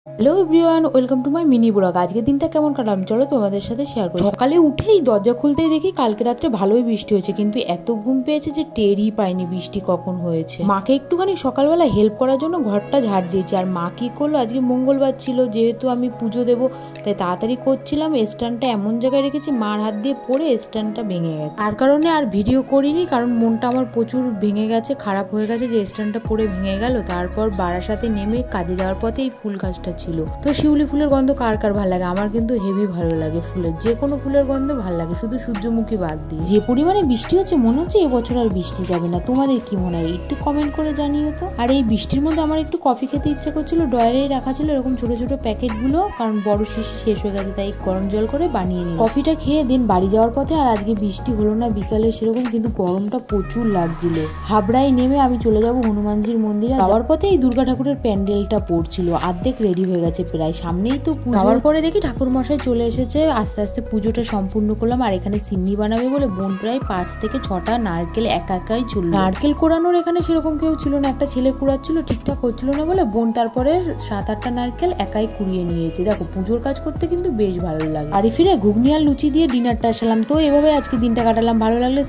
Hello everyone, welcome to my mini blog. আজকের দিনটা কেমন কাটালাম চলো তোমাদের সাথে শেয়ার করি। সকালে উঠেই দরজা খুলতেই দেখি কালকে রাত্রে ভালোই বৃষ্টি হয়েছে, কিন্তু এত ঘুম পেয়েছে যে টেরই পাইনি বৃষ্টি কখন হয়েছে। মাকে একটুখানি সকালবেলা হেল্প করার জন্য ঘরটা ঝাড় দিয়েছি। আর মা কি করলো, আজকে মঙ্গলবার ছিল, যেহেতু আমি পুজো দেবো তাই তাড়াতাড়ি করছিলাম। স্ট্যান্ডটা এমন জায়গায় রেখেছি মার হাত দিয়ে পড়ে স্ট্যান্ডটা ভেঙে গেছে। তার কারণে আর ভিডিও করিনি, কারণ মনটা আমার প্রচুর ভেঙে গেছে, খারাপ হয়ে গেছে যে স্ট্যান্ডটা পড়ে ভেঙে গেল। তারপর বারাসাতে নেমে কাজে যাওয়ার পথে এই ফুল গাছটা ছিল। তো শিউলি ফুলের গন্ধ কার কার ভালো লাগে? আমার কিন্তু হেভি ভালো লাগে ফুলের, যে কোনো ফুলের গন্ধ ভালো লাগে, শুধু সূর্যমুখী বাদ দিয়ে। যে পরিমাণে বৃষ্টি হচ্ছে মনে হচ্ছে এবছর আর বৃষ্টি যাবে না। তোমাদের কি মনে হয় একটু কমেন্ট করে জানিও তো। আর এই বৃষ্টির মধ্যে আমার একটু কফি খেতে ইচ্ছা করছিল, ডয়ারেই রাখা ছিল এরকম ছোট ছোট প্যাকেটগুলো, কারণ বড় শিশি শেষ হয়ে গেছে তাই গরম জল করে বানিয়ে নিই। কফিটা খেয়ে দিন বাড়ি যাওয়ার পথে। আর আজকে বৃষ্টি হলো না বিকালে সেরকম, কিন্তু গরমটা প্রচুর লাগছিল। হাবড়ায় নেমে আমি চলে যাব হনুমানজির মন্দিরে। যাওয়ার পথে এই দুর্গা ঠাকুরের প্যান্ডেলটা পড়ছিল, অর্ধেক রেডি হয়ে গেছে, প্রায় সামনেই তো পুজো। যাওয়ার পরে দেখি ঠাকুর মশাই চলে এসেছে, আস্তে আস্তে পুজোটা সম্পূর্ণ করলাম। আর এখানে সিন্নি বানাবে বলে বোন প্রায় 5 থেকে 6টা নারকেল একাই ছিল। নারকেল কোড়ানোর এখানে সেরকম কেউ ছিল না, একটা ছেলে কুড়াচ্ছিল, ঠিকঠাক হচ্ছিল না বলে বোন তারপরে 7-8টা নারকেল একাই কুড়িয়ে নিয়েছে। দেখো পুজোর কাজ করতে কিন্তু বেশ ভালো লাগে। বাড়ি ফিরে ঘুগনি আর লুচি দিয়ে ডিনারটা সারলাম। তো এভাবে আজকে দিনটা কাটালাম। ভালো লাগলে